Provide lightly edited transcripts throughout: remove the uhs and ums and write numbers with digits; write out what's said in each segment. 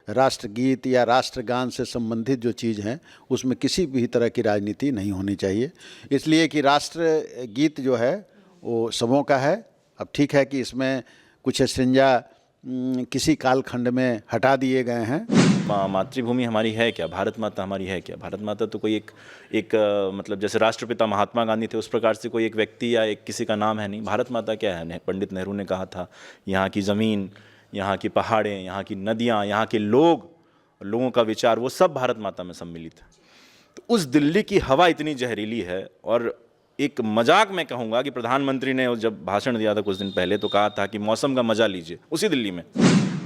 राष्ट्रगीत या राष्ट्रगान से संबंधित जो चीज़ हैं उसमें किसी भी तरह की राजनीति नहीं होनी चाहिए। इसलिए कि राष्ट्रगीत जो है वो सबों का है। अब ठीक है कि इसमें कुछ स्त्रिंजा किसी कालखंड में हटा दिए गए हैं। मातृभूमि हमारी है क्या? भारत माता हमारी है क्या? भारत माता तो कोई एक मतलब जैसे राष्ट्रपिता महात्मा गांधी थे उस प्रकार से कोई एक व्यक्ति या एक किसी का नाम है नहीं। भारत माता क्या है? पंडित नेहरू ने कहा था, यहाँ की ज़मीन, यहाँ की पहाड़ें, यहाँ की नदियाँ, यहाँ के लोगों का विचार, वो सब भारत माता में सम्मिलित है। तो उस दिल्ली की हवा इतनी जहरीली है। और एक मजाक में कहूँगा कि प्रधानमंत्री ने जब भाषण दिया था कुछ दिन पहले तो कहा था कि मौसम का मजा लीजिए, उसी दिल्ली में।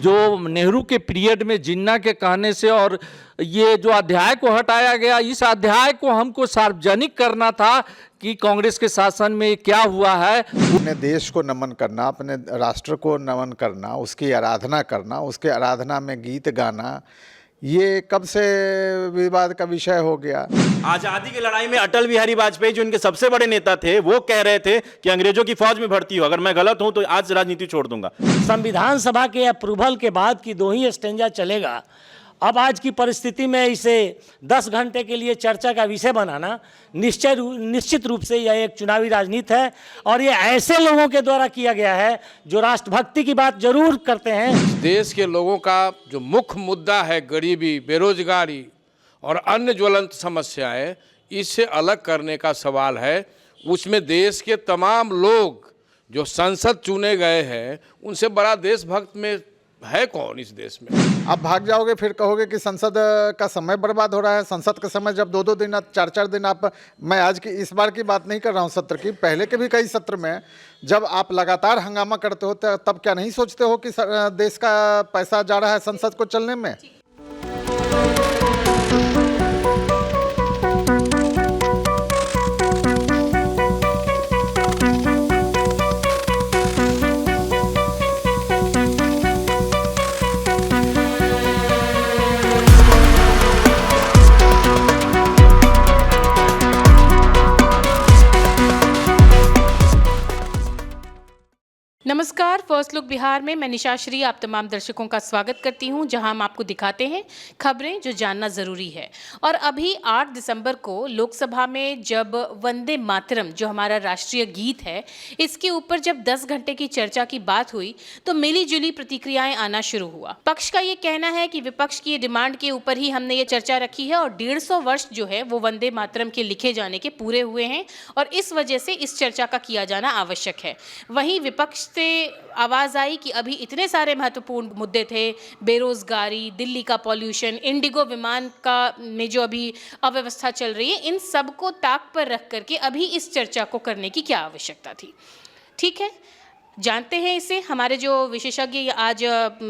जो नेहरू के पीरियड में जिन्ना के कहने से और ये जो अध्याय को हटाया गया, इस अध्याय को हमको सार्वजनिक करना था कि कांग्रेस के शासन में क्या हुआ है। अपने देश को नमन करना, अपने राष्ट्र को नमन करना, उसकी आराधना करना, उसके आराधना में गीत गाना, ये कब से विवाद का विषय हो गया। आजादी की लड़ाई में अटल बिहारी वाजपेयी जो उनके सबसे बड़े नेता थे वो कह रहे थे कि अंग्रेजों की फौज में भर्ती हो, अगर मैं गलत हूं तो आज राजनीति छोड़ दूंगा। संविधान सभा के अप्रूवल के बाद की 2 ही स्टेंजा चलेगा। अब आज की परिस्थिति में इसे 10 घंटे के लिए चर्चा का विषय बनाना निश्चित रूप से यह एक चुनावी राजनीति है और ये ऐसे लोगों के द्वारा किया गया है जो राष्ट्रभक्ति की बात जरूर करते हैं। देश के लोगों का जो मुख्य मुद्दा है गरीबी, बेरोजगारी और अन्य ज्वलंत समस्याएं, इससे अलग करने का सवाल है। उसमें देश के तमाम लोग जो संसद चुने गए हैं उनसे बड़ा देशभक्त में है कौन इस देश में। आप भाग जाओगे फिर कहोगे कि संसद का समय बर्बाद हो रहा है। संसद का समय जब 2-2 दिन 4-4 दिन आप, मैं आज की इस बार की बात नहीं कर रहा हूँ सत्र की, पहले के भी कई सत्र में जब आप लगातार हंगामा करते हो तब क्या नहीं सोचते हो कि देश का पैसा जा रहा है संसद को चलने में। नमस्कार, फर्स्ट लुक बिहार में मैं निशा श्री आप तमाम दर्शकों का स्वागत करती हूं, जहां हम आपको दिखाते हैं खबरें जो जानना ज़रूरी है। और अभी 8 दिसंबर को लोकसभा में जब वंदे मातरम जो हमारा राष्ट्रीय गीत है इसके ऊपर जब 10 घंटे की चर्चा की बात हुई तो मिली जुली प्रतिक्रियाएं आना शुरू हुआ। पक्ष का ये कहना है कि विपक्ष की डिमांड के ऊपर ही हमने ये चर्चा रखी है और 150 वर्ष जो है वो वंदे मातरम के लिखे जाने के पूरे हुए हैं और इस वजह से इस चर्चा का किया जाना आवश्यक है। वहीं विपक्ष से आवाज आई कि अभी इतने सारे महत्वपूर्ण मुद्दे थे, बेरोजगारी, दिल्ली का पॉल्यूशन, इंडिगो विमान का में जो अभी अव्यवस्था चल रही है, इन सब को ताक पर रख करके अभी इस चर्चा को करने की क्या आवश्यकता थी। ठीक है, जानते हैं इसे। हमारे जो विशेषज्ञ आज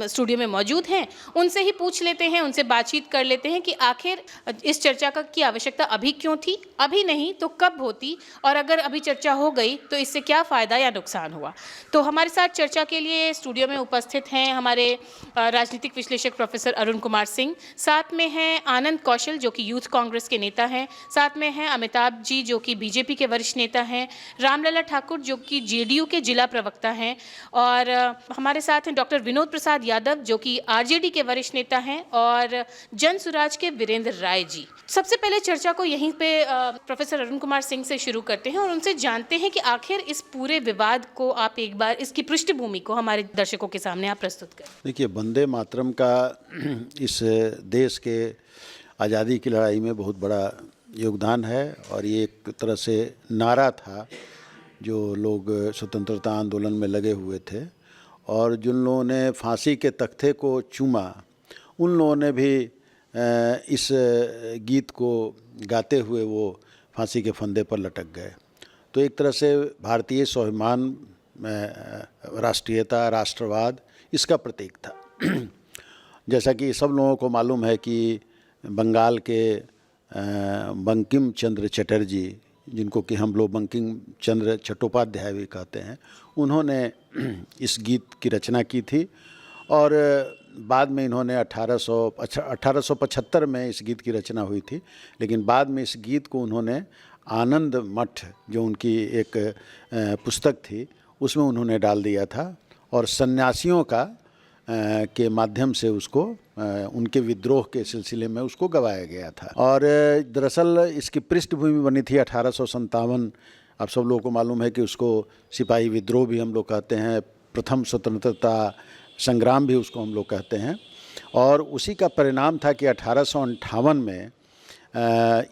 स्टूडियो में मौजूद हैं उनसे ही पूछ लेते हैं, उनसे बातचीत कर लेते हैं कि आखिर इस चर्चा की आवश्यकता अभी क्यों थी, अभी नहीं तो कब होती, और अगर अभी चर्चा हो गई तो इससे क्या फ़ायदा या नुकसान हुआ। तो हमारे साथ चर्चा के लिए स्टूडियो में उपस्थित हैं हमारे राजनीतिक विश्लेषक प्रोफेसर अरुण कुमार सिंह, साथ में हैं आनंद कौशल जो कि यूथ कांग्रेस के नेता हैं, साथ में हैं अमिताभ जी जो कि बीजेपी के वरिष्ठ नेता हैं, रामलला ठाकुर जो कि जेडीयू के जिला प्रवक्ता हैं, और हमारे साथ हैं डॉक्टर विनोद प्रसाद यादव जो कि आरजेडी के वरिष्ठ नेता हैं, और जन सुराज के वीरेंद्र राय जी। सबसे पहले चर्चा को यहीं पे प्रोफेसर अरुण कुमार सिंह से शुरू करते हैं और उनसे जानते हैं कि आखिर इस पूरे विवाद को आप एक बार इसकी पृष्ठभूमि को हमारे दर्शकों के सामने आप प्रस्तुत करें। देखिए, वंदे मातरम का इस देश के आज़ादी की लड़ाई में बहुत बड़ा योगदान है और ये एक तरह से नारा था जो लोग स्वतंत्रता आंदोलन में लगे हुए थे, और जिन लोगों ने फांसी के तख्ते को चूमा उन लोगों ने भी इस गीत को गाते हुए वो फांसी के फंदे पर लटक गए। तो एक तरह से भारतीय स्वाभिमान, राष्ट्रीयता, राष्ट्रवाद इसका प्रतीक था। जैसा कि सब लोगों को मालूम है कि बंगाल के बंकिम चंद्र चटर्जी, जिनको कि हम लोग बंकिम चंद्र चट्टोपाध्याय भी कहते हैं, उन्होंने इस गीत की रचना की थी और बाद में इन्होंने 1875 में इस गीत की रचना हुई थी, लेकिन बाद में इस गीत को उन्होंने आनंद मठ जो उनकी एक पुस्तक थी उसमें उन्होंने डाल दिया था और सन्यासियों का के माध्यम से उसको उनके विद्रोह के सिलसिले में उसको गवाया गया था। और दरअसल इसकी पृष्ठभूमि बनी थी 1857। आप सब लोगों को मालूम है कि उसको सिपाही विद्रोह भी हम लोग कहते हैं, प्रथम स्वतंत्रता संग्राम भी उसको हम लोग कहते हैं। और उसी का परिणाम था कि 1858 में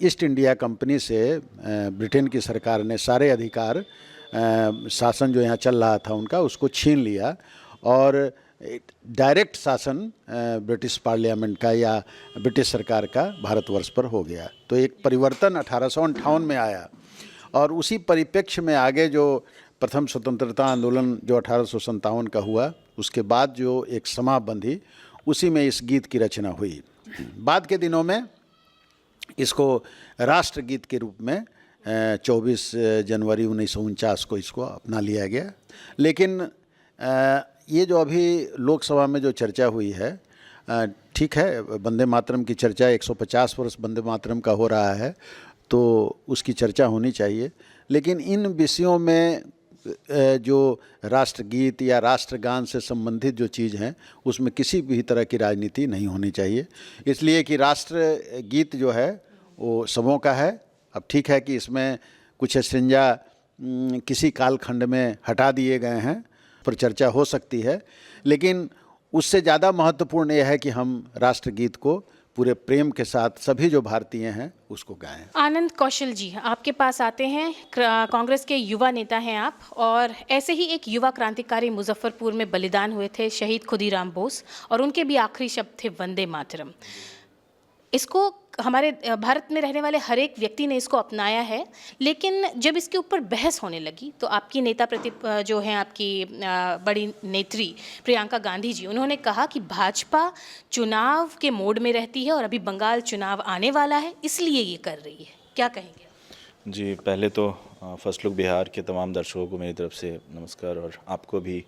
ईस्ट इंडिया कंपनी से ब्रिटेन की सरकार ने सारे अधिकार, शासन जो यहाँ चल रहा था उनका, उसको छीन लिया और डायरेक्ट शासन ब्रिटिश पार्लियामेंट का या ब्रिटिश सरकार का भारतवर्ष पर हो गया। तो एक परिवर्तन 1858 में आया और उसी परिप्रेक्ष्य में आगे जो प्रथम स्वतंत्रता आंदोलन जो 1857 का हुआ, उसके बाद जो एक समा बंधी, उसी में इस गीत की रचना हुई। बाद के दिनों में इसको राष्ट्रगीत के रूप में 24 जनवरी 1949 को इसको अपना लिया गया। लेकिन ये जो अभी लोकसभा में जो चर्चा हुई है, ठीक है, वंदे मातरम की चर्चा 150 वर्ष वंदे मातरम का हो रहा है तो उसकी चर्चा होनी चाहिए, लेकिन इन विषयों में जो राष्ट्रगीत या राष्ट्रगान से संबंधित जो चीज़ हैं उसमें किसी भी तरह की राजनीति नहीं होनी चाहिए, इसलिए कि राष्ट्रगीत जो है वो सबों का है। अब ठीक है कि इसमें कुछ स्ट्रेंजा किसी कालखंड में हटा दिए गए हैं, पर चर्चा हो सकती है, लेकिन उससे ज़्यादा महत्वपूर्ण यह है कि हम राष्ट्रगीत को पूरे प्रेम के साथ सभी जो भारतीय हैं उसको गाएं। आनंद कौशल जी, आपके पास आते हैं। कांग्रेस के युवा नेता हैं आप, और ऐसे ही एक युवा क्रांतिकारी मुजफ्फरपुर में बलिदान हुए थे, शहीद खुदीराम बोस, और उनके भी आखिरी शब्द थे वंदे मातरम। इसको हमारे भारत में रहने वाले हर एक व्यक्ति ने इसको अपनाया है, लेकिन जब इसके ऊपर बहस होने लगी तो आपकी नेता जो हैं, आपकी बड़ी नेत्री प्रियंका गांधी जी, उन्होंने कहा कि भाजपा चुनाव के मोड में रहती है और अभी बंगाल चुनाव आने वाला है, इसलिए ये कर रही है। क्या कहेंगे? जी, पहले तो फर्स्ट लुक बिहार के तमाम दर्शकों को मेरी तरफ से नमस्कार, और आपको भी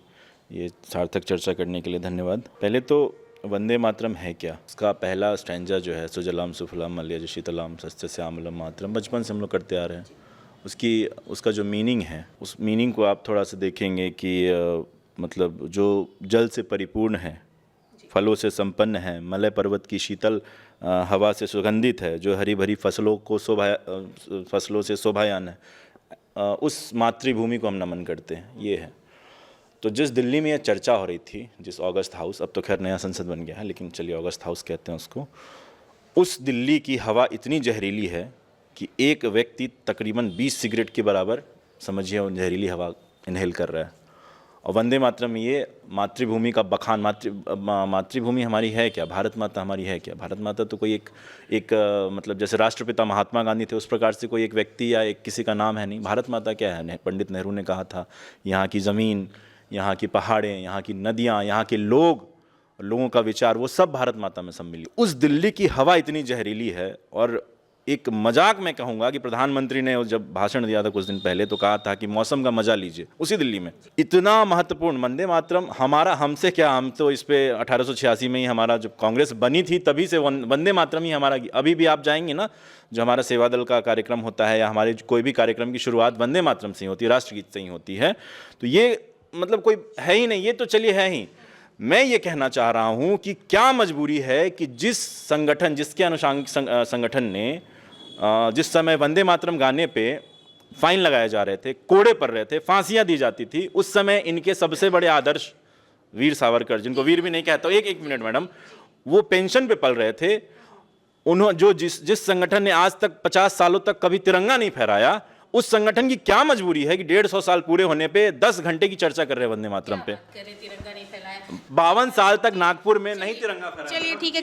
ये सार्थक चर्चा करने के लिए धन्यवाद। पहले तो वंदे मातरम है क्या, उसका पहला स्टैंजा जो है, सुजलाम सुफलाम मलयज शीतलाम सस्य श्यामलम मातरम, बचपन से हम लोग करते आ रहे हैं। उसका जो मीनिंग है, उस मीनिंग को आप थोड़ा सा देखेंगे कि मतलब जो जल से परिपूर्ण है, फलों से संपन्न है, मलय पर्वत की शीतल हवा से सुगंधित है, जो हरी भरी फसलों से शोभायान है, उस मातृभूमि को हम नमन करते हैं। ये है। तो जिस दिल्ली में यह चर्चा हो रही थी, जिस ऑगस्ट हाउस, अब तो खैर नया संसद बन गया है, लेकिन चलिए ऑगस्ट हाउस कहते हैं उसको, उस दिल्ली की हवा इतनी जहरीली है कि एक व्यक्ति तकरीबन 20 सिगरेट के बराबर, समझिए, उन जहरीली हवा इनहेल कर रहा है। और वंदे मातरम ये मातृभूमि का बखान, मातृभूमि हमारी है क्या, भारत माता हमारी है क्या? भारत माता तो कोई एक मतलब जैसे राष्ट्रपिता महात्मा गांधी थे उस प्रकार से कोई एक व्यक्ति या एक किसी का नाम है नहीं। भारत माता क्या है? पंडित नेहरू ने कहा था, यहाँ की ज़मीन, यहाँ की पहाड़ें, यहाँ की नदियाँ, यहाँ के लोगों का विचार, वो सब भारत माता में सम्मिलित। उस दिल्ली की हवा इतनी जहरीली है, और एक मजाक मैं कहूँगा कि प्रधानमंत्री ने जब भाषण दिया था कुछ दिन पहले तो कहा था कि मौसम का मजा लीजिए, उसी दिल्ली में। इतना महत्वपूर्ण वंदे मातरम हमारा, हमसे क्या, हम तो इस पे 1886 में ही हमारा जब कांग्रेस बनी थी तभी से वंदे मातरम ही हमारा। अभी भी आप जाएंगे ना, जो हमारा सेवा दल का कार्यक्रम होता है या हमारे कोई भी कार्यक्रम की शुरुआत वंदे मातरम से ही होती है, राष्ट्रगीत से ही होती है। तो ये मतलब कोई है ही नहीं, ये तो चलिए है ही। मैं ये कहना चाह रहा हूँ कि क्या मजबूरी है कि जिस संगठन, जिसके अनुषंगिक संगठन ने जिस समय वंदे मातरम गाने पे फाइन लगाए जा रहे थे, कोड़े पड़ रहे थे, फांसियां दी जाती थी, उस समय इनके सबसे बड़े आदर्श वीर सावरकर, जिनको वीर भी नहीं कहता, एक मिनट मैडम, वो पेंशन पे पल रहे थे। उन्होंने जो जिस संगठन ने आज तक 50 सालों तक कभी तिरंगा नहीं फहराया, उस संगठन की क्या मजबूरी है कि 150 साल पूरे होने पे 10 घंटे की चर्चा कर रहे हैं वंदे मातरम पे। 52 साल तक नागपुर में नहीं तिरंगा फहराया। चलिए ठीक है,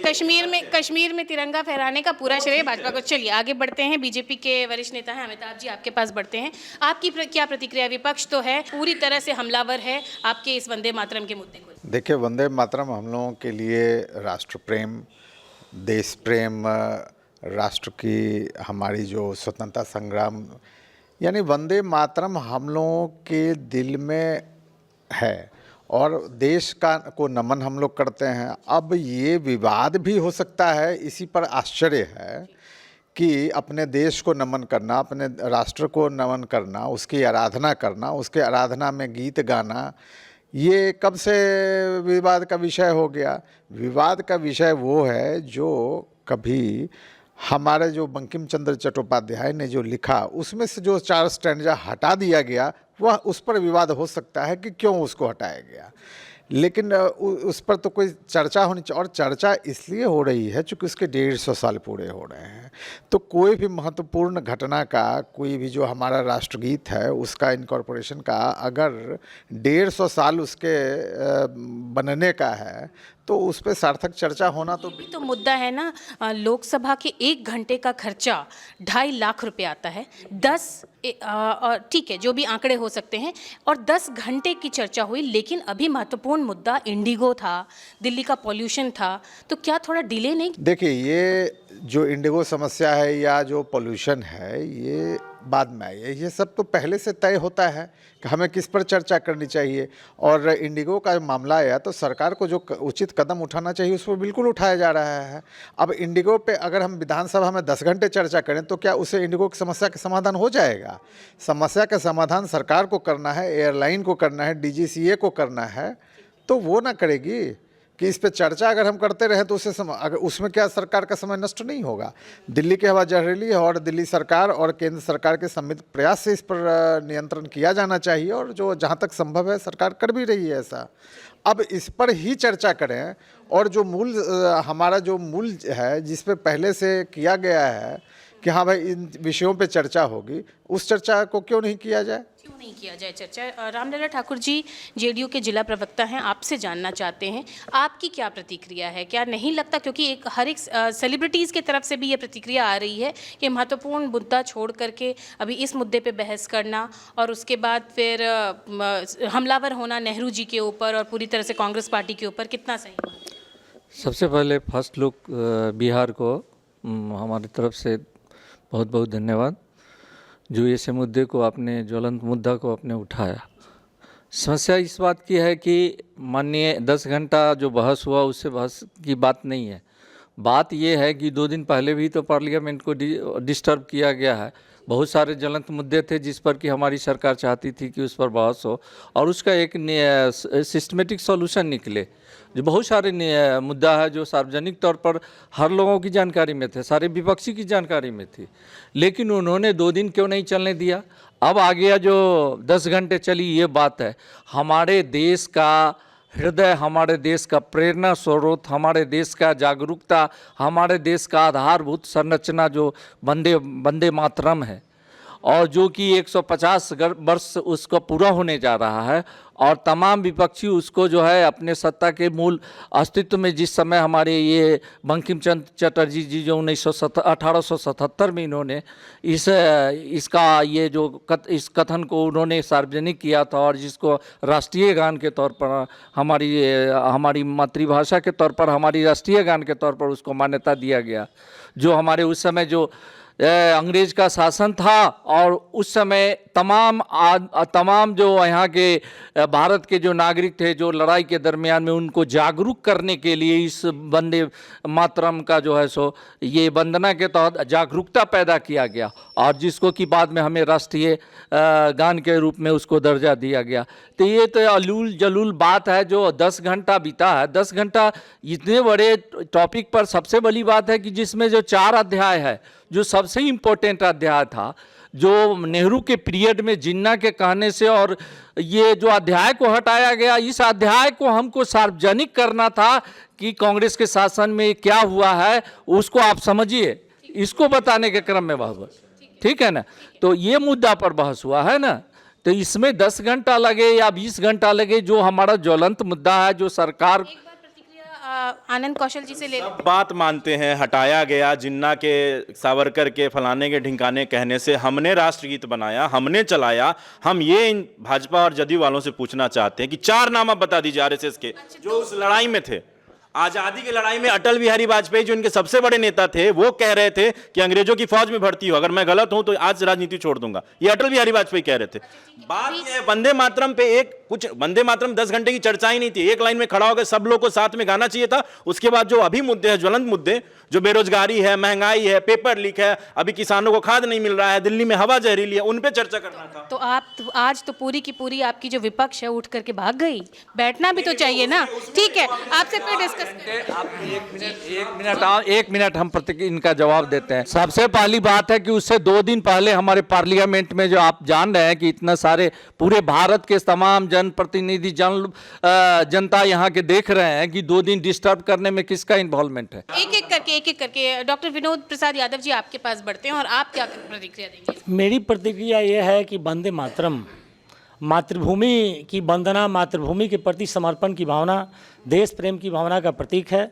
कश्मीर में तिरंगा फहराने का पूरा श्रेय भाजपा को। चलिए आगे बढ़ते हैं। बीजेपी के वरिष्ठ नेता हैं अमिताभ जी, आपके पास बढ़ते हैं। आपकी क्या प्रतिक्रिया? विपक्ष तो है पूरी तरह से हमलावर है आपके इस वंदे मातरम के मुद्दे को। देखिए, वंदे मातरम हम लोगों के लिए राष्ट्र प्रेम, देश प्रेम, राष्ट्र की हमारी जो स्वतंत्रता संग्राम, यानी वंदे मातरम हम लोगों के दिल में है और देश को नमन हम लोग करते हैं। अब ये विवाद भी हो सकता है, इसी पर आश्चर्य है कि अपने देश को नमन करना, अपने राष्ट्र को नमन करना, उसकी आराधना करना, उसके आराधना में गीत गाना, ये कब से विवाद का विषय हो गया? विवाद का विषय वो है जो कभी हमारे जो बंकिम चंद्र चट्टोपाध्याय ने जो लिखा उसमें से जो 4 स्टैंजा हटा दिया गया, वह उस पर विवाद हो सकता है कि क्यों उसको हटाया गया, लेकिन उस पर तो कोई चर्चा होनी चाहिए। और चर्चा इसलिए हो रही है क्योंकि उसके 150 साल पूरे हो रहे हैं। तो कोई भी महत्वपूर्ण घटना का, कोई भी जो हमारा राष्ट्रगीत है उसका इनकॉर्पोरेशन का अगर 150 साल उसके बनने का है तो उस पर सार्थक चर्चा होना तो भी तो मुद्दा है ना। लोकसभा के 1 घंटे का खर्चा 2.5 लाख रुपए आता है। 10 ठीक है, जो भी आंकड़े हो सकते हैं, और 10 घंटे की चर्चा हुई, लेकिन अभी महत्वपूर्ण मुद्दा इंडिगो था, दिल्ली का पॉल्यूशन था, तो क्या थोड़ा डिले नहीं? देखिए, ये जो इंडिगो समस्या है या जो पोल्यूशन है ये बाद में आई है। ये सब तो पहले से तय होता है कि हमें किस पर चर्चा करनी चाहिए। और इंडिगो का मामला आया तो सरकार को जो उचित कदम उठाना चाहिए उस पर बिल्कुल उठाया जा रहा है। अब इंडिगो पे अगर हम विधानसभा में 10 घंटे चर्चा करें तो क्या उससे इंडिगो की समस्या का समाधान हो जाएगा? समस्या का समाधान सरकार को करना है, एयरलाइन को करना है, DGCA को करना है, तो वो ना करेगी कि इस पे चर्चा अगर हम करते रहे तो अगर उसमें क्या सरकार का समय नष्ट नहीं होगा? दिल्ली की हवा जहरीली है और दिल्ली सरकार और केंद्र सरकार के सम्मिलित प्रयास से इस पर नियंत्रण किया जाना चाहिए, और जो जहाँ तक संभव है सरकार कर भी रही है ऐसा। अब इस पर ही चर्चा करें, और जो हमारा जो मूल है जिस पे पहले से किया गया है कि हाँ भाई इन विषयों पे चर्चा होगी, उस चर्चा को क्यों नहीं किया जाए? क्यों नहीं किया जाए चर्चा? रामलला ठाकुर जी जेडीयू के जिला प्रवक्ता हैं, आपसे जानना चाहते हैं आपकी क्या प्रतिक्रिया है? क्या नहीं लगता, क्योंकि हर एक सेलिब्रिटीज़ की तरफ से भी ये प्रतिक्रिया आ रही है कि महत्वपूर्ण मुद्दा छोड़ करके अभी इस मुद्दे पे बहस करना और उसके बाद फिर हमलावर होना नेहरू जी के ऊपर और पूरी तरह से कांग्रेस पार्टी के ऊपर, कितना सही बात? सबसे पहले फर्स्ट लुक बिहार को हमारी तरफ से बहुत बहुत धन्यवाद, जो ऐसे मुद्दे को आपने, ज्वलंत मुद्दा को आपने उठाया। समस्या इस बात की है कि माननीय 10 घंटा जो बहस हुआ उससे बहस की बात नहीं है। बात ये है कि 2 दिन पहले भी तो पार्लियामेंट को डिस्टर्ब किया गया है। बहुत सारे ज्वलंत मुद्दे थे जिस पर कि हमारी सरकार चाहती थी कि उस पर बहस हो और उसका एक सिस्टमेटिक सॉल्यूशन निकले। जो बहुत सारे मुद्दा है जो सार्वजनिक तौर पर हर लोगों की जानकारी में थे, सारे विपक्षी की जानकारी में थी, लेकिन उन्होंने 2 दिन क्यों नहीं चलने दिया? अब आ गया जो 10 घंटे चली, ये बात है। हमारे देश का हृदय, हमारे देश का प्रेरणा स्रोत, हमारे देश का जागरूकता, हमारे देश का आधारभूत संरचना जो वंदे मातरम है, और जो कि 150 वर्ष उसको पूरा होने जा रहा है, और तमाम विपक्षी उसको जो है अपने सत्ता के मूल अस्तित्व में, जिस समय हमारे ये बंकिम चंद्र चटर्जी जी जो 1877 में इन्होंने इसका ये जो इस कथन को उन्होंने सार्वजनिक किया था और जिसको राष्ट्रीय गान के तौर पर हमारी मातृभाषा के तौर पर, हमारी राष्ट्रीय गान के तौर पर उसको मान्यता दिया गया। जो हमारे उस समय जो अंग्रेज का शासन था और उस समय तमाम जो यहाँ के भारत के जो नागरिक थे जो लड़ाई के दरमियान में, उनको जागरूक करने के लिए इस वंदे मातरम का जो है सो ये वंदना के तहत जागरूकता पैदा किया गया, और जिसको कि बाद में हमें राष्ट्रीय गान के रूप में उसको दर्जा दिया गया। तो ये तो अलूल जलूल बात है जो 10 घंटा बीता है। 10 घंटा इतने बड़े टॉपिक पर, सबसे बड़ी बात है कि जिसमें जो 4 अध्याय है, जो सबसे इम्पोर्टेंट अध्याय था, जो नेहरू के पीरियड में जिन्ना के कहने से, और ये जो अध्याय को हटाया गया, इस अध्याय को हमको सार्वजनिक करना था कि कांग्रेस के शासन में क्या हुआ है उसको आप समझिए, इसको बताने के क्रम में बहस, ठीक है ना। तो ये मुद्दा पर बहस हुआ है ना, तो इसमें 10 घंटा लगे या 20 घंटा लगे, जो हमारा ज्वलंत मुद्दा है, जो सरकार। आनंद कौशल जी से ले सब बात मानते हैं, हटाया गया जिन्ना के, सावरकर के, फलाने के, ढिंकाने कहने से हमने राष्ट्रगीत बनाया, हमने चलाया। हम ये इन भाजपा और जदयू वालों से पूछना चाहते हैं कि 4 नाम बता दीजिए आरएसएस के जो उस लड़ाई में थे। आज़ादी की लड़ाई में अटल बिहारी वाजपेयी जो इनके सबसे बड़े नेता थे, वो कह रहे थे कि अंग्रेजों की फौज में भर्ती हो, अगर मैं गलत हूं तो आज राजनीति छोड़ दूंगा, ये अटल बिहारी वाजपेयी कह रहे थे। बात यह है, वंदे मातरम पे एक कुछ वंदे मातरम 10 घंटे की चर्चा ही नहीं थी, एक लाइन में खड़ा होकर सब लोग को साथ में गाना चाहिए था। उसके बाद जो अभी मुद्दे हैं, ज्वलंत मुद्दे, जो बेरोजगारी है, महंगाई है, पेपर लीक है, अभी किसानों को खाद नहीं मिल रहा है, दिल्ली में हवा जहरीली है, उन पे चर्चा करना था। तो आज तो पूरी की पूरी आपकी जो विपक्ष है उठ करके भाग गई, बैठना भी तो चाहिए ना। ठीक है, आपसे फिर डिस्कस करें। आप एक मिनट हम इनका जवाब देते हैं। सबसे पहली बात है कि उससे 2 दिन पहले हमारे पार्लियामेंट में, जो आप जान रहे हैं कि इतना सारे पूरे भारत के तमाम जनप्रतिनिधि जनता यहाँ के देख रहे हैं कि 2 दिन डिस्टर्ब करने में किसका इन्वॉल्वमेंट है। एक एक करके डॉक्टर विनोद प्रसाद यादव जी आपके पास बढ़ते हैं और आप क्या प्रतिक्रिया देंगे? मेरी प्रतिक्रिया ये है कि वंदे मातरम मातृभूमि की वंदना, मातृभूमि के प्रति समर्पण की भावना, देश प्रेम की भावना का प्रतीक है।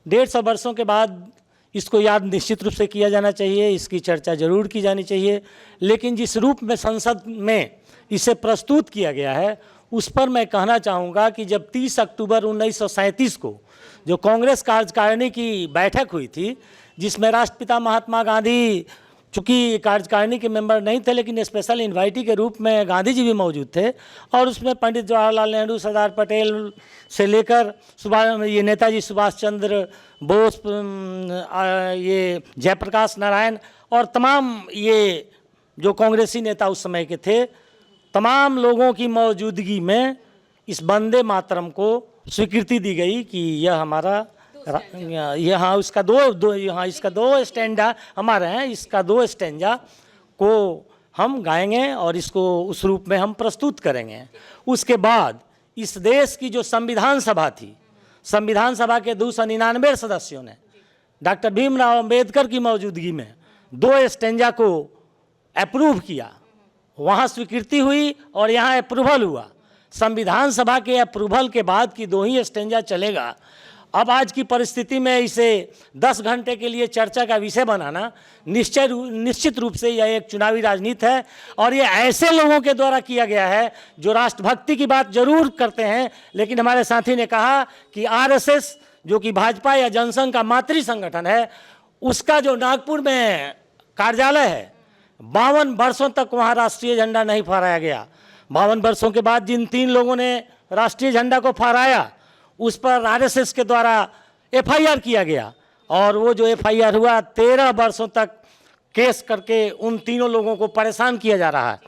150 वर्षों के बाद इसको याद निश्चित रूप से किया जाना चाहिए, इसकी चर्चा जरूर की जानी चाहिए, लेकिन जिस रूप में संसद में इसे प्रस्तुत किया गया है उस पर मैं कहना चाहूँगा कि जब 30 अक्टूबर 1937 को जो कांग्रेस कार्यकारिणी की बैठक हुई थी, जिसमें राष्ट्रपिता महात्मा गांधी, चूँकि कार्यकारिणी के मेंबर नहीं थे लेकिन स्पेशल इन्वाइटी के रूप में गांधी जी भी मौजूद थे, और उसमें पंडित जवाहरलाल नेहरू, सरदार पटेल से लेकर ये नेताजी सुभाष चंद्र बोस, ये जयप्रकाश नारायण और तमाम ये जो कांग्रेसी नेता उस समय के थे, तमाम लोगों की मौजूदगी में इस वंदे मातरम को स्वीकृति दी गई कि यह हमारा यहाँ इसका इसका 2 स्टैंडा हमारे हैं, इसका 2 स्टैंजा को हम गाएंगे और इसको उस रूप में हम प्रस्तुत करेंगे। उसके बाद इस देश की जो संविधान सभा थी, संविधान सभा के 299 सदस्यों ने डॉक्टर भीमराव अंबेडकर की मौजूदगी में 2 स्टैंजा को अप्रूव किया। वहाँ स्वीकृति हुई और यहाँ अप्रूवल हुआ। संविधान सभा के अप्रूवल के बाद की 2 ही स्टैंजा चलेगा। अब आज की परिस्थिति में इसे 10 घंटे के लिए चर्चा का विषय बनाना निश्चित रूप से यह एक चुनावी राजनीति है, और ये ऐसे लोगों के द्वारा किया गया है जो राष्ट्रभक्ति की बात जरूर करते हैं, लेकिन हमारे साथी ने कहा कि आरएसएस जो कि भाजपा या जनसंघ का मातृ संगठन है, उसका जो नागपुर में कार्यालय है, 52 वर्षों तक वहाँ राष्ट्रीय झंडा नहीं फहराया गया। 52 वर्षों के बाद जिन 3 लोगों ने राष्ट्रीय झंडा को फहराया उस पर आरएसएस के द्वारा एफआईआर किया गया, और वो जो एफआईआर हुआ 13 वर्षों तक केस करके उन तीनों लोगों को परेशान किया जा रहा है।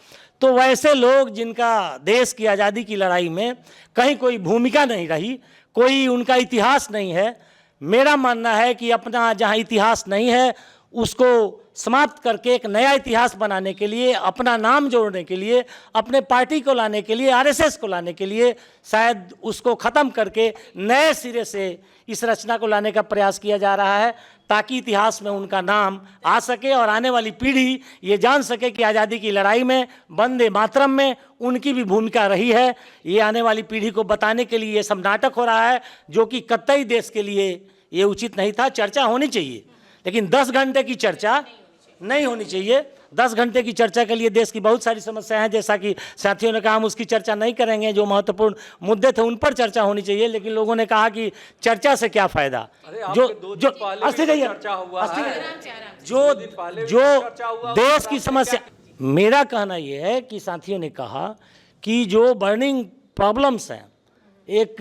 तो वैसे लोग जिनका देश की आज़ादी की लड़ाई में कहीं कोई भूमिका नहीं रही, कोई उनका इतिहास नहीं है, मेरा मानना है कि अपना जहाँ इतिहास नहीं है उसको समाप्त करके एक नया इतिहास बनाने के लिए, अपना नाम जोड़ने के लिए, अपने पार्टी को लाने के लिए, आरएसएस को लाने के लिए, शायद उसको ख़त्म करके नए सिरे से इस रचना को लाने का प्रयास किया जा रहा है, ताकि इतिहास में उनका नाम आ सके और आने वाली पीढ़ी ये जान सके कि आज़ादी की लड़ाई में, वंदे मातरम में उनकी भी भूमिका रही है। ये आने वाली पीढ़ी को बताने के लिए ये सब नाटक हो रहा है, जो कि कतई देश के लिए ये उचित नहीं था। चर्चा होनी चाहिए, लेकिन 10 घंटे की चर्चा नहीं होनी चाहिए। 10 घंटे की चर्चा के लिए देश की बहुत सारी समस्याएं हैं, जैसा कि साथियों ने कहा, हम उसकी चर्चा नहीं करेंगे। जो महत्वपूर्ण मुद्दे थे उन पर चर्चा होनी चाहिए, लेकिन लोगों ने कहा कि चर्चा से क्या फायदा। जो देश की समस्या, मेरा कहना यह है कि साथियों ने कहा कि जो बर्निंग प्रॉब्लम्स हैं, एक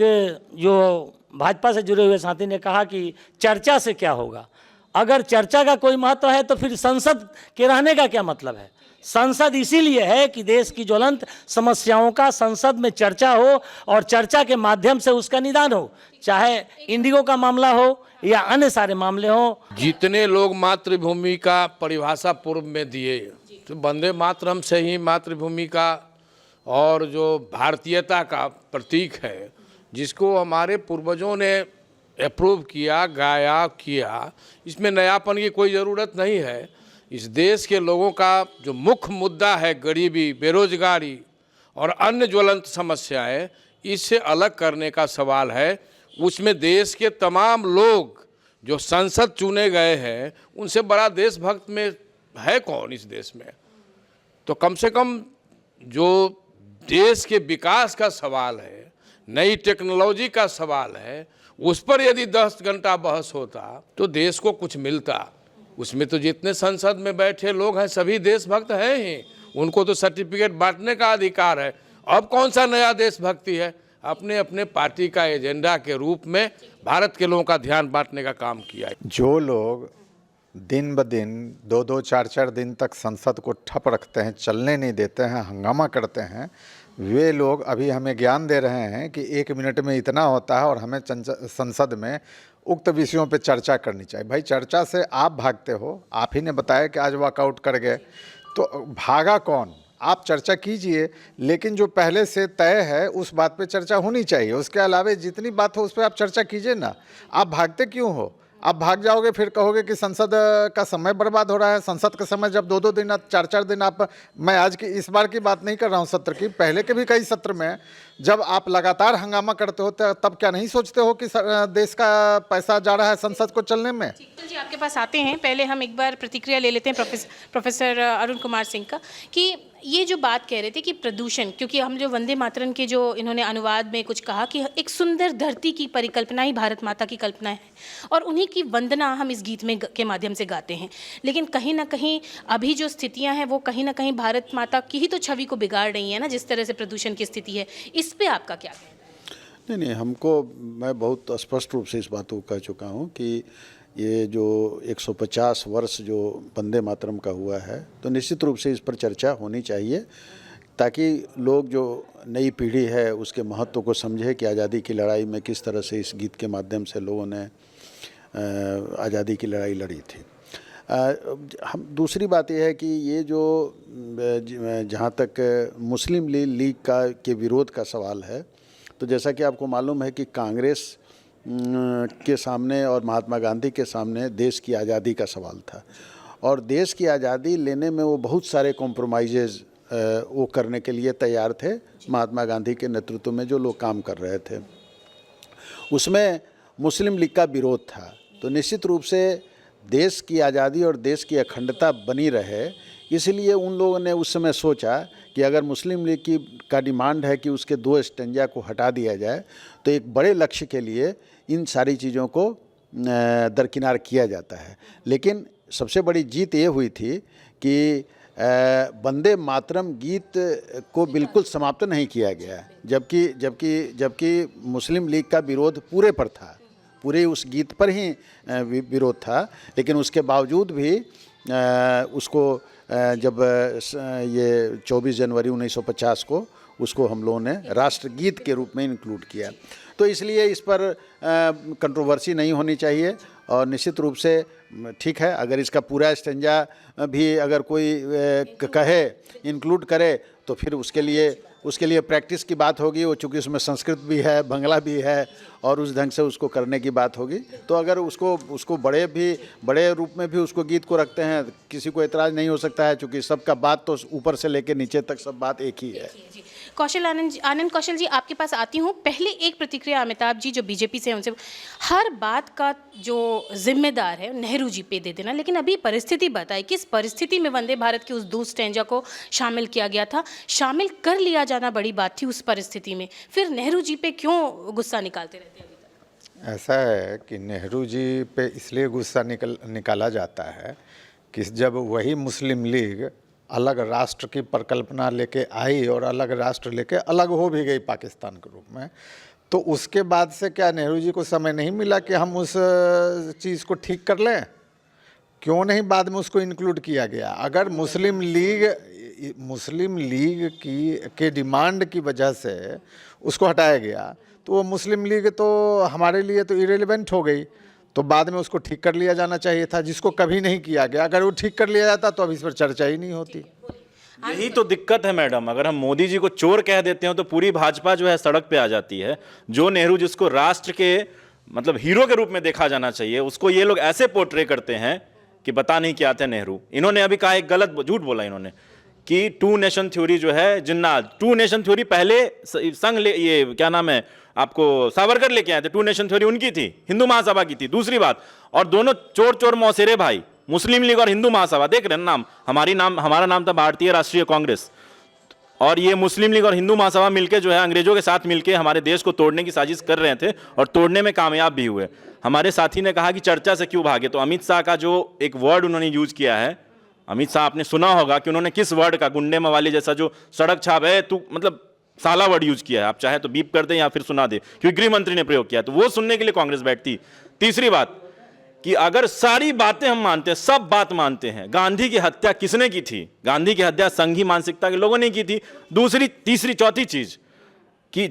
जो भाजपा से जुड़े हुए साथी ने कहा कि चर्चा से क्या होगा। अगर चर्चा का कोई महत्व है तो फिर संसद के रहने का क्या मतलब है। संसद इसीलिए है कि देश की ज्वलंत समस्याओं का संसद में चर्चा हो और चर्चा के माध्यम से उसका निदान हो, चाहे इंडिगो का मामला हो या अन्य सारे मामले हो। जितने लोग मातृभूमि का परिभाषा पूर्व में दिए, तो वंदे मातरम से ही मातृभूमि का और जो भारतीयता का प्रतीक है, जिसको हमारे पूर्वजों ने अप्रूव किया, गाया, किया, इसमें नयापन की कोई ज़रूरत नहीं है। इस देश के लोगों का जो मुख्य मुद्दा है, गरीबी, बेरोजगारी और अन्य ज्वलंत समस्याएं, इससे अलग करने का सवाल है। उसमें देश के तमाम लोग जो संसद चुने गए हैं, उनसे बड़ा देशभक्त में है कौन इस देश में। तो कम से कम जो देश के विकास का सवाल है, नई टेक्नोलॉजी का सवाल है, उस पर यदि 10 घंटा बहस होता तो देश को कुछ मिलता। उसमें तो जितने संसद में बैठे लोग हैं सभी देशभक्त हैं ही, उनको तो सर्टिफिकेट बांटने का अधिकार है। अब कौन सा नया देशभक्ति है? अपने अपने पार्टी का एजेंडा के रूप में भारत के लोगों का ध्यान बांटने का काम किया है। जो लोग दिन ब दिन 2-2, 4-4 दिन तक संसद को ठप रखते हैं, चलने नहीं देते हैं, हंगामा करते हैं, वे लोग अभी हमें ज्ञान दे रहे हैं कि 1 मिनट में इतना होता है और हमें संसद में उक्त विषयों पे चर्चा करनी चाहिए। भाई चर्चा से आप भागते हो, आप ही ने बताया कि आज वॉकआउट कर गए, तो भागा कौन? आप चर्चा कीजिए, लेकिन जो पहले से तय है उस बात पे चर्चा होनी चाहिए। उसके अलावा जितनी बात हो उस पर आप चर्चा कीजिए ना। आप भागते क्यों हो? आप भाग जाओगे फिर कहोगे कि संसद का समय बर्बाद हो रहा है। संसद का समय जब 2-2 दिन 4-4 दिन आप, मैं आज की इस बार की बात नहीं कर रहा हूँ सत्र की, पहले के भी कई सत्र में जब आप लगातार हंगामा करते हो तब क्या नहीं सोचते हो कि देश का पैसा जा रहा है संसद को चलने में? जी आपके पास आते हैं, पहले हम एक बार प्रतिक्रिया ले लेते हैं प्रोफेसर अरुण कुमार सिंह का, कि ये जो बात कह रहे थे कि प्रदूषण, क्योंकि हम जो वंदे मातरम के जो इन्होंने अनुवाद में कुछ कहा कि एक सुंदर धरती की परिकल्पना ही भारत माता की कल्पना है और उन्हीं की वंदना हम इस गीत में के माध्यम से गाते हैं, लेकिन कहीं ना कहीं अभी जो स्थितियां हैं वो कहीं ना कहीं भारत माता की ही तो छवि को बिगाड़ रही है ना, जिस तरह से प्रदूषण की स्थिति है। इस पे आपका क्या कहना? नहीं, हमको, मैं बहुत स्पष्ट रूप से इस बात को कह चुका हूँ कि ये जो 150 वर्ष जो वंदे मातरम का हुआ है, तो निश्चित रूप से इस पर चर्चा होनी चाहिए ताकि लोग, जो नई पीढ़ी है, उसके महत्व को समझे कि आज़ादी की लड़ाई में किस तरह से इस गीत के माध्यम से लोगों ने आज़ादी की लड़ाई लड़ी थी। हम दूसरी बात यह है कि ये जो जहाँ तक मुस्लिम लीग के विरोध का सवाल है, तो जैसा कि आपको मालूम है कि कांग्रेस के सामने और महात्मा गांधी के सामने देश की आज़ादी का सवाल था और देश की आज़ादी लेने में वो बहुत सारे कॉम्प्रोमाइज़ वो करने के लिए तैयार थे। महात्मा गांधी के नेतृत्व में जो लोग काम कर रहे थे उसमें मुस्लिम लीग का विरोध था। तो निश्चित रूप से देश की आज़ादी और देश की अखंडता बनी रहे, इसलिए उन लोगों ने उस समय सोचा कि अगर मुस्लिम लीग का डिमांड है कि उसके 2 स्टेंजा को हटा दिया जाए, तो एक बड़े लक्ष्य के लिए इन सारी चीज़ों को दरकिनार किया जाता है। लेकिन सबसे बड़ी जीत ये हुई थी कि वंदे मातरम गीत को बिल्कुल समाप्त नहीं किया गया, जबकि मुस्लिम लीग का विरोध पूरे पर था, पूरे उस गीत पर ही विरोध था। लेकिन उसके बावजूद भी उसको जब ये 24 जनवरी 1950 को उसको हम लोगों ने राष्ट्रगीत के रूप में इंक्लूड किया। तो इसलिए इस पर कंट्रोवर्सी नहीं होनी चाहिए और निश्चित रूप से ठीक है, अगर इसका पूरा स्टेंजा भी अगर कोई कहे इंक्लूड करे तो फिर उसके लिए प्रैक्टिस की बात होगी। वो चूँकि उसमें संस्कृत भी है, बंगला भी है और उस ढंग से उसको करने की बात होगी। तो अगर उसको बड़े रूप में भी उसको गीत को रखते हैं, किसी को एतराज़ नहीं हो सकता है, चूँकि सबका बात तो ऊपर से लेकर नीचे तक सब बात एक ही है। आनंद कौशल जी आपके पास आती हूँ। पहले एक प्रतिक्रिया अमिताभ जी जो बीजेपी से हैं उनसे, हर बात का जो जिम्मेदार है नेहरू जी पे दे देना, लेकिन अभी परिस्थिति बताए किस परिस्थिति में वंदे भारत के उस 2 स्टेंजा को शामिल किया गया था, शामिल कर लिया जाना बड़ी बात थी उस परिस्थिति में, फिर नेहरू जी पे क्यों गुस्सा निकालते रहते हैं अभी तक? ऐसा है कि नेहरू जी पे इसलिए गुस्सा निकाला जाता है कि जब वही मुस्लिम लीग अलग राष्ट्र की परिकल्पना लेके आई और अलग राष्ट्र लेके अलग हो भी गई पाकिस्तान के रूप में, तो उसके बाद से क्या नेहरू जी को समय नहीं मिला कि हम उस चीज़ को ठीक कर लें? क्यों नहीं बाद में उसको इंक्लूड किया गया? अगर मुस्लिम लीग के डिमांड की वजह से उसको हटाया गया तो वो मुस्लिम लीग तो हमारे लिए तो इरेलीवेंट हो गई, तो बाद में उसको ठीक कर लिया जाना चाहिए था, जिसको कभी नहीं किया गया। अगर वो ठीक कर लिया जाता तो अब इस पर चर्चा ही नहीं होती। यही तो दिक्कत है मैडम, अगर हम मोदी जी को चोर कह देते हैं तो पूरी भाजपा जो है सड़क पे आ जाती है। जो नेहरू जिसको राष्ट्र के मतलब हीरो के रूप में देखा जाना चाहिए, उसको ये लोग ऐसे पोर्ट्रे करते हैं कि पता नहीं क्या थे नेहरू। इन्होंने अभी कहा, एक गलत झूठ बोला इन्होंने कि 2 नेशन थ्योरी जो है जिन्नात, 2 नेशन थ्योरी पहले ये क्या नाम है आपको सावरकर लेके आए थे। 2 नेशन थ्योरी उनकी थी, हिंदू महासभा की थी। दूसरी बात, और दोनों चोर मौसेरे भाई, मुस्लिम लीग और हिंदू महासभा, देख रहे हैं नाम, हमारा नाम था भारतीय राष्ट्रीय कांग्रेस, और ये मुस्लिम लीग और हिंदू महासभा मिलकर जो है अंग्रेजों के साथ मिलकर हमारे देश को तोड़ने की साजिश कर रहे थे और तोड़ने में कामयाब भी हुए। हमारे साथी ने कहा कि चर्चा से क्यों भागे, तो अमित शाह का जो एक वर्ड उन्होंने यूज किया है, अमित शाह आपने सुना होगा कि उन्होंने किस वर्ड का, गुंडे मवाली जैसा जो सड़क छाप है, तू मतलब साला वर्ड यूज किया है, आप चाहे तो बीप कर दें या फिर सुना दें, क्योंकि गृह मंत्री ने प्रयोग किया, तो वो सुनने के लिए कांग्रेस बैठती। तीसरी बात कि अगर सारी बातें हम मानते हैं, सब बात मानते हैं, गांधी की हत्या किसने की थी? गांधी की हत्या संघी मानसिकता के लोगों ने की थी। दूसरी, तीसरी, चौथी चीज कि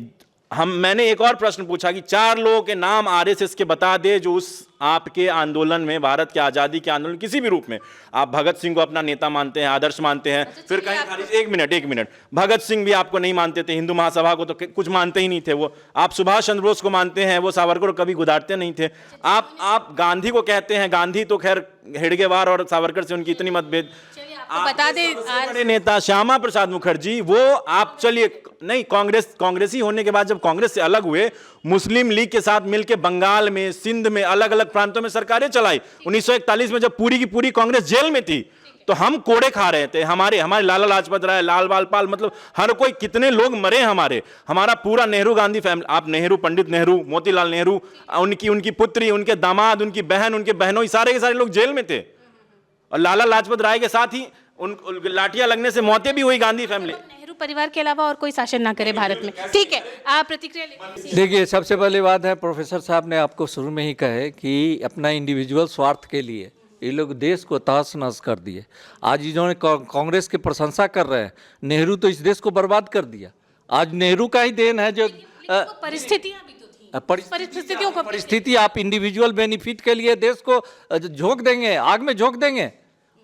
मैंने एक और प्रश्न पूछा कि 4 लोगों के नाम आरएसएस के बता दे जो उस आपके आंदोलन में, भारत के आज़ादी के आंदोलन किसी भी रूप में, आप भगत सिंह को अपना नेता मानते हैं, आदर्श मानते हैं, फिर कहीं खारिज, एक मिनट, भगत सिंह भी आपको नहीं मानते थे, हिंदू महासभा को तो कुछ मानते ही नहीं थे वो, आप सुभाष चंद्र बोस को मानते हैं, वो सावरकर को कभी गुदारते नहीं थे, आप गांधी को कहते हैं, गांधी तो खैर हेडगेवार और सावरकर से उनकी इतनी मतभेद, बता दें बड़े नेता श्यामा प्रसाद मुखर्जी, वो आप चलिए नहीं, कांग्रेसी होने के बाद जब कांग्रेस से अलग हुए, मुस्लिम लीग के साथ मिलकर बंगाल में, सिंध में, अलग अलग प्रांतों में सरकारें चलाई। 1941 में जब पूरी की पूरी कांग्रेस जेल में थी तो हम कोड़े खा रहे थे, हमारे लाला लाजपत राय, लाल बालपाल, मतलब हर कोई, कितने लोग मरे हमारा पूरा नेहरू गांधी फैमिली, आप नेहरू, पंडित नेहरू, मोतीलाल नेहरू, उनकी पुत्री, उनके दामाद, उनकी बहन, उनके बहनों, सारे के सारे लोग जेल में थे, और लाला लाजपत राय के साथ ही उन लाठियां लगने से मौतें भी हुई गांधी फैमिली। नेहरू परिवार के अलावा और कोई शासन ना करे भारत में। ठीक है, आप प्रतिक्रिया ले। देखिए, सबसे पहले बात है, प्रोफेसर साहब ने आपको शुरू में ही कहे कि अपना इंडिविजुअल स्वार्थ के लिए ये लोग देश को तहस नहस कर दिए। आज जिन्होंने कांग्रेस की प्रशंसा कर रहे हैं, नेहरू तो इस देश को बर्बाद कर दिया। आज नेहरू का ही देन है जो परिस्थितियां भी तो थी, परिस्थिति आप इंडिविजुअल बेनिफिट के लिए देश को झोंक देंगे, आग में झोंक देंगे।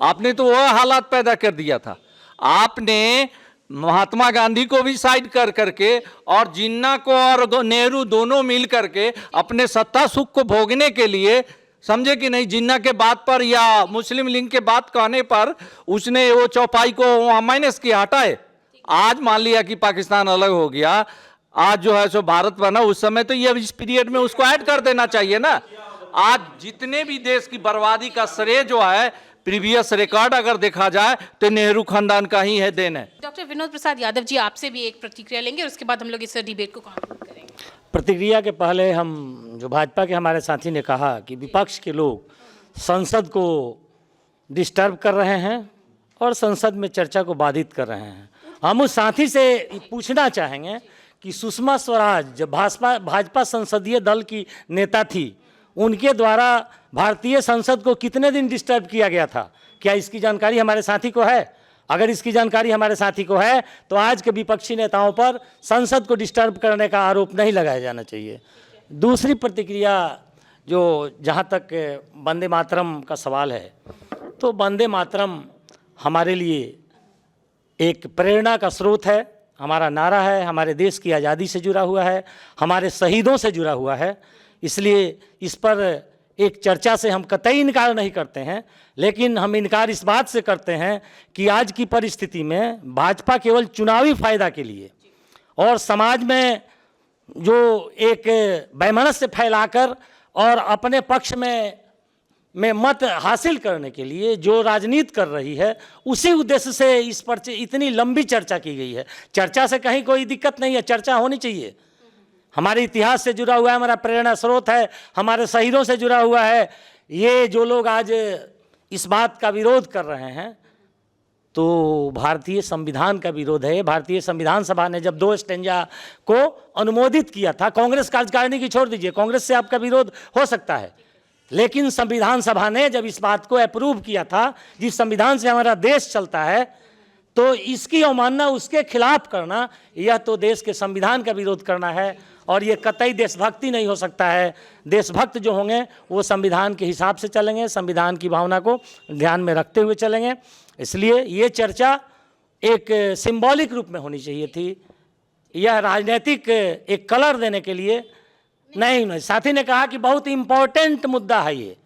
आपने तो वह हालात पैदा कर दिया था। आपने महात्मा गांधी को भी साइड कर करके और जिन्ना को और नेहरू दोनों मिल करके अपने सत्ता सुख को भोगने के लिए, समझे कि नहीं, जिन्ना के बात पर या मुस्लिम लीग के बात कहने पर उसने वो चौपाई को माइनस किया, हटाए। आज मान लिया कि पाकिस्तान अलग हो गया, आज जो है सो भारत बना, उस समय तो ये इस पीरियड में उसको ऐड कर देना चाहिए ना। आज जितने भी देश की बर्बादी का श्रेय जो है, प्रीवियस रिकॉर्ड अगर देखा जाए तो नेहरू खानदान का ही है, देन है। डॉक्टर विनोद प्रसाद यादव जी, आपसे भी एक प्रतिक्रिया लेंगे और उसके बाद हम लोग इस डिबेट को कंक्लूड करेंगे। प्रतिक्रिया के पहले हम, जो भाजपा के हमारे साथी ने कहा कि विपक्ष के लोग संसद को डिस्टर्ब कर रहे हैं और संसद में चर्चा को बाधित कर रहे हैं, हम उस साथी से पूछना चाहेंगे कि सुषमा स्वराज जब भाजपा संसदीय दल की नेता थी, उनके द्वारा भारतीय संसद को कितने दिन डिस्टर्ब किया गया था? क्या इसकी जानकारी हमारे साथी को है? अगर इसकी जानकारी हमारे साथी को है तो आज के विपक्षी नेताओं पर संसद को डिस्टर्ब करने का आरोप नहीं लगाया जाना चाहिए। दूसरी प्रतिक्रिया, जो जहाँ तक वंदे मातरम का सवाल है, तो वंदे मातरम हमारे लिए एक प्रेरणा का स्रोत है, हमारा नारा है, हमारे देश की आज़ादी से जुड़ा हुआ है, हमारे शहीदों से जुड़ा हुआ है। इसलिए इस पर एक चर्चा से हम कतई इनकार नहीं करते हैं, लेकिन हम इनकार इस बात से करते हैं कि आज की परिस्थिति में भाजपा केवल चुनावी फायदा के लिए और समाज में जो एक वैमनस्य फैलाकर और अपने पक्ष में मत हासिल करने के लिए जो राजनीति कर रही है, उसी उद्देश्य से इस पर इतनी लंबी चर्चा की गई है। चर्चा से कहीं कोई दिक्कत नहीं है, चर्चा होनी चाहिए। हमारे इतिहास से जुड़ा हुआ है, हमारा प्रेरणा स्रोत है, हमारे शहीदों से जुड़ा हुआ है। ये जो लोग आज इस बात का विरोध कर रहे हैं, तो भारतीय संविधान का विरोध है। भारतीय संविधान सभा ने जब 2 स्टेंजा को अनुमोदित किया था, कांग्रेस कार्यकारिणी की छोड़ दीजिए, कांग्रेस से आपका विरोध हो सकता है, लेकिन संविधान सभा ने जब इस बात को अप्रूव किया था, जिस संविधान से हमारा देश चलता है, तो इसकी अवमानना, उसके खिलाफ करना, यह तो देश के संविधान का विरोध करना है और ये कतई देशभक्ति नहीं हो सकता है। देशभक्त जो होंगे वो संविधान के हिसाब से चलेंगे, संविधान की भावना को ध्यान में रखते हुए चलेंगे। इसलिए ये चर्चा एक सिंबॉलिक रूप में होनी चाहिए थी, यह राजनीतिक एक कलर देने के लिए नहीं। साथी ने कहा कि बहुत इम्पोर्टेंट मुद्दा है, ये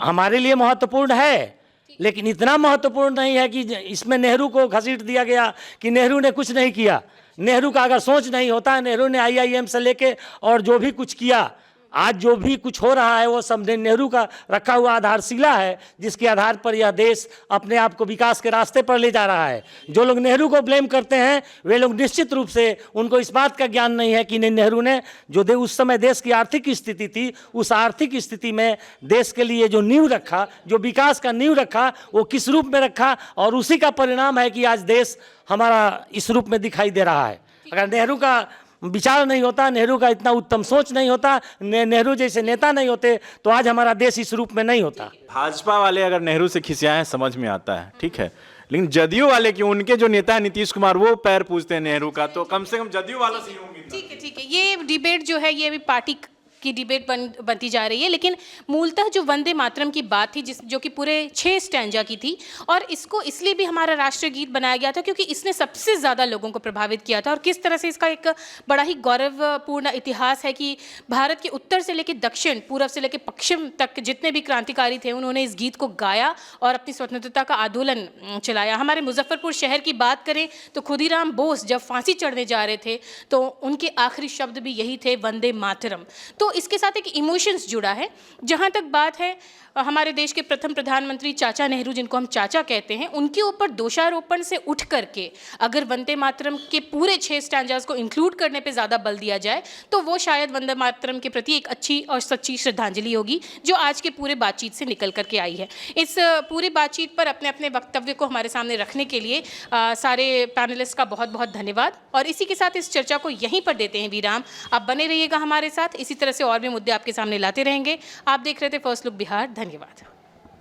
हमारे लिए महत्वपूर्ण है, लेकिन इतना महत्वपूर्ण नहीं है कि इसमें नेहरू को घसीट दिया गया कि नेहरू ने कुछ नहीं किया। नेहरू का अगर सोच नहीं होता, नेहरू ने IIM से लेके और जो भी कुछ किया, आज जो भी कुछ हो रहा है वो सब नेहरू का रखा हुआ आधारशिला है, जिसके आधार पर यह देश अपने आप को विकास के रास्ते पर ले जा रहा है। जो लोग नेहरू को ब्लेम करते हैं, वे लोग निश्चित रूप से, उनको इस बात का ज्ञान नहीं है कि नेहरू ने जो उस समय देश की आर्थिक स्थिति थी, उस आर्थिक स्थिति में देश के लिए जो नींव रखा, जो विकास का नींव रखा, वो किस रूप में रखा, और उसी का परिणाम है कि आज देश हमारा इस रूप में दिखाई दे रहा है। अगर नेहरू का विचार नहीं होता, नेहरू का इतना उत्तम सोच नहीं होता, नेहरू जैसे नेता नहीं होते, तो आज हमारा देश इस रूप में नहीं होता। भाजपा वाले अगर नेहरू से खिसियाए हैं समझ में आता है, ठीक है, लेकिन जदयू वाले क्यों, उनके जो नेता है नीतीश कुमार वो पैर पूजते हैं नेहरू का, तो कम से कम जदयू वालों से ही उम्मीद। ठीक है, ये डिबेट जो है ये अभी पार्टी की डिबेट बनती जा रही है, लेकिन मूलतः जो वंदे मातरम की बात थी जो कि पूरे 6 स्टैंजा की थी, और इसको इसलिए भी हमारा राष्ट्रीय गीत बनाया गया था क्योंकि इसने सबसे ज़्यादा लोगों को प्रभावित किया था। और किस तरह से इसका एक बड़ा ही गौरवपूर्ण इतिहास है कि भारत के उत्तर से लेकर दक्षिण, पूर्व से लेकर पश्चिम तक जितने भी क्रांतिकारी थे उन्होंने इस गीत को गाया और अपनी स्वतंत्रता का आंदोलन चलाया। हमारे मुजफ्फरपुर शहर की बात करें तो खुदीराम बोस जब फांसी चढ़ने जा रहे थे तो उनके आखिरी शब्द भी यही थे, वंदे मातरम। तो इसके साथ एक इमोशंस जुड़ा है। जहाँ तक बात है हमारे देश के प्रथम प्रधानमंत्री चाचा नेहरू, जिनको हम चाचा कहते हैं, उनके ऊपर दोषारोपण से उठ करके अगर वंदे मातरम के पूरे 6 स्टैंजास को इंक्लूड करने पे ज़्यादा बल दिया जाए तो वो शायद वंदे मातरम के प्रति एक अच्छी और सच्ची श्रद्धांजलि होगी जो आज के पूरे बातचीत से निकल करके आई है। इस पूरी बातचीत पर अपने अपने वक्तव्य को हमारे सामने रखने के लिए सारे पैनलिस्ट का बहुत बहुत धन्यवाद, और इसी के साथ इस चर्चा को यहीं पर देते हैं विराम। आप बने रहिएगा हमारे साथ, इसी तरह से और भी मुद्दे आपके सामने लाते रहेंगे। आप देख रहे थे फर्स्ट लुक बिहार। धन्यवाद।